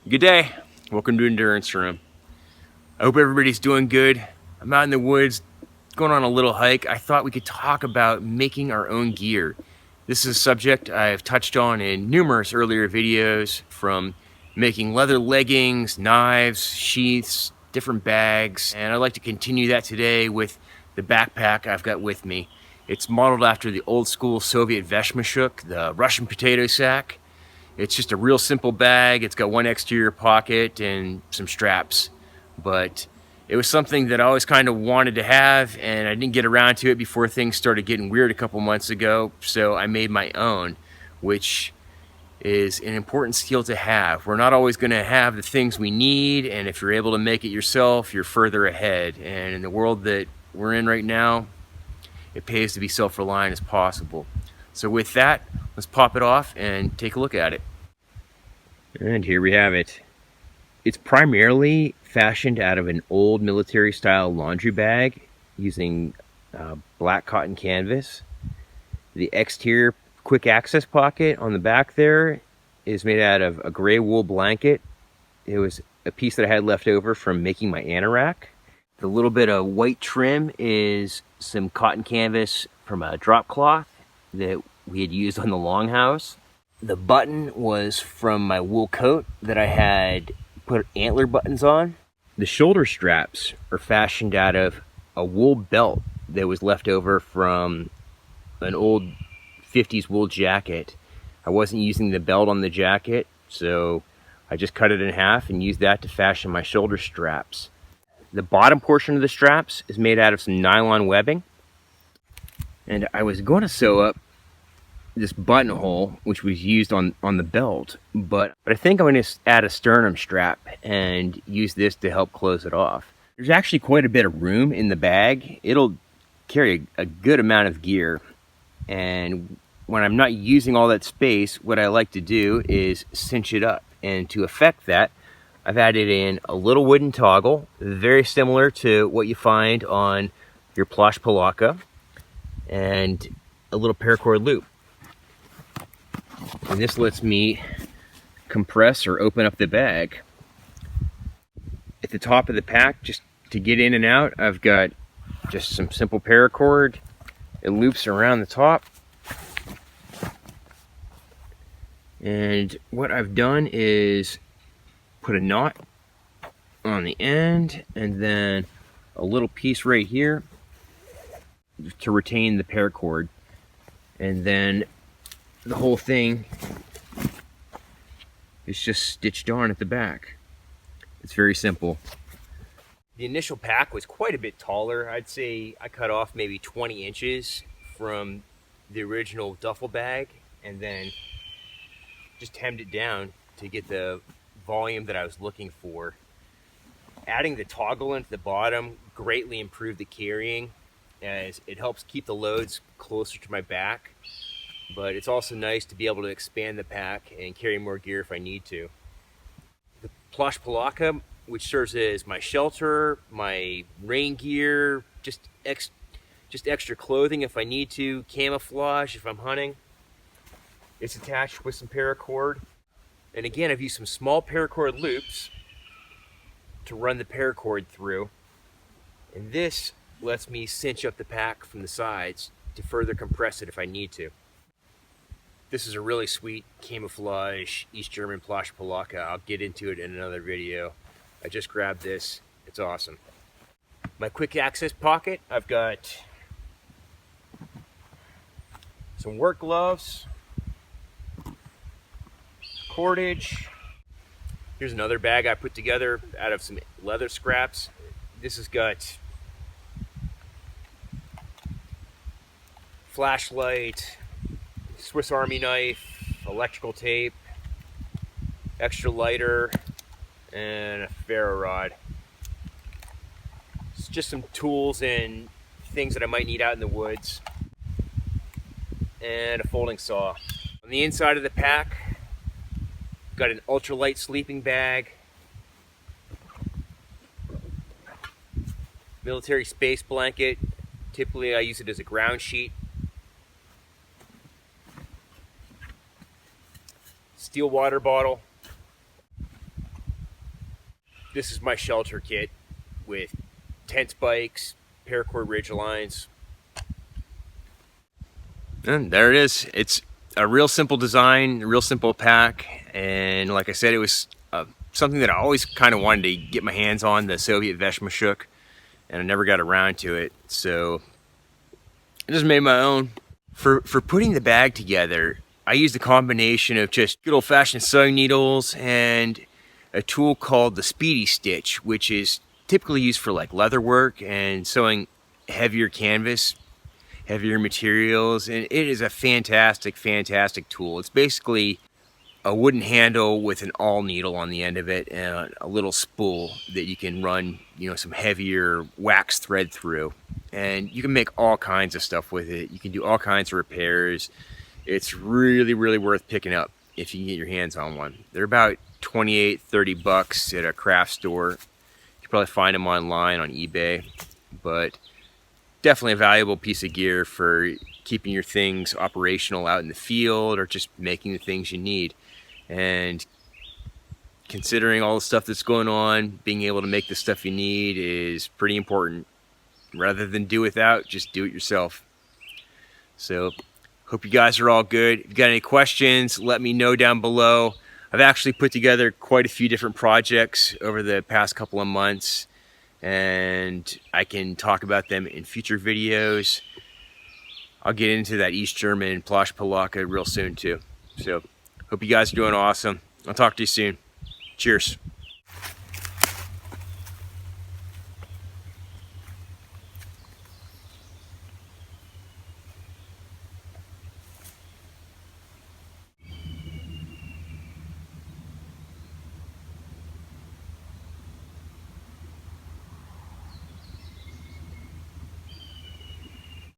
Good day. Welcome to Endurance Room. I hope everybody's doing good. I'm out in the woods going on a little hike. I thought we could talk about making our own gear. This is a subject I've touched on in numerous earlier videos, from making leather leggings, knives, sheaths, different bags, and I'd like to continue that today with the backpack I've got with me. It's modeled after the old school Soviet Veshmeshok, the Russian potato sack. It's just a real simple bag. It's got one exterior pocket and some straps, but it was something that I always kind of wanted to have, and I didn't get around to it before things started getting weird a couple months ago, so I made my own, which is an important skill to have. We're not always going to have the things we need, and if you're able to make it yourself, you're further ahead. And in the world that we're in right now, it pays to be self-reliant as possible. So with that, let's pop it off and take a look at it. And here we have it. It's primarily fashioned out of an old military style laundry bag using black cotton canvas. The exterior quick access pocket on the back there is made out of a gray wool blanket. It was a piece that I had left over from making my anorak. The little bit of white trim is some cotton canvas from a drop cloth that we had used on the longhouse. The button was from my wool coat that I had put antler buttons on. The shoulder straps are fashioned out of a wool belt that was left over from an old 50s wool jacket. I wasn't using the belt on the jacket, so I just cut it in half and used that to fashion my shoulder straps. The bottom portion of the straps is made out of some nylon webbing, and I was going to sew up this buttonhole, which was used on the belt, but I think I'm going to add a sternum strap and use this to help close it off. There's actually quite a bit of room in the bag. It'll carry a good amount of gear, and when I'm not using all that space, what I like to do is cinch it up, and to effect that, I've added in a little wooden toggle, very similar to what you find on your Plash Palatka, and a little paracord loop. And this lets me compress or open up the bag. At the top of the pack, just to get in and out, I've got just some simple paracord. It loops around the top. And what I've done is put a knot on the end and then a little piece right here to retain the paracord. And then the whole thing is just stitched on at the back. It's very simple. The initial pack was quite a bit taller. I'd say I cut off maybe 20 inches from the original duffel bag and then just hemmed it down to get the volume that I was looking for. Adding the toggle into the bottom greatly improved the carrying, as it helps keep the loads closer to my back. But it's also nice to be able to expand the pack and carry more gear if I need to. The Plash Palatka, which serves as my shelter, my rain gear, just extra clothing if I need to, camouflage if I'm hunting. It's attached with some paracord. And again, I've used some small paracord loops to run the paracord through. And this lets me cinch up the pack from the sides to further compress it if I need to. This is a really sweet camouflage East German Plash Palatka. I'll get into it in another video. I just grabbed this. It's awesome. My quick access pocket, I've got some work gloves, cordage. Here's another bag I put together out of some leather scraps. This has got flashlight, Swiss Army knife, electrical tape, extra lighter, and a ferro rod. It's just some tools and things that I might need out in the woods, and a folding saw. On the inside of the pack, got an ultralight sleeping bag, military space blanket. Typically I use it as a ground sheet. Steel water bottle, this is my shelter kit with tent spikes, paracord ridge lines. And there it is. It's a real simple design, a real simple pack, and like I said, it was something that I always kind of wanted to get my hands on, the Soviet Veshmeshok, and I never got around to it, so I just made my own. For putting the bag together, I used a combination of just good old-fashioned sewing needles and a tool called the Speedy Stitch, which is typically used for like leather work and sewing heavier canvas, heavier materials, and it is a fantastic tool. It's basically a wooden handle with an awl needle on the end of it and a little spool that you can run, you know, some heavier wax thread through, and you can make all kinds of stuff with it. You can do all kinds of repairs. It's really worth picking up if you can get your hands on one. They're about 28-30 bucks at a craft store. You can probably find them online on eBay, but definitely a valuable piece of gear for keeping your things operational out in the field or just making the things you need. And considering all the stuff that's going on, being able to make the stuff you need is pretty important. Rather than do without, just do it yourself. So hope you guys are all good. If you got any questions, let me know down below. I've actually put together quite a few different projects over the past couple of months, and I can talk about them in future videos. I'll get into that East German Plash Palatka real soon too. So hope you guys are doing awesome. I'll talk to you soon. Cheers.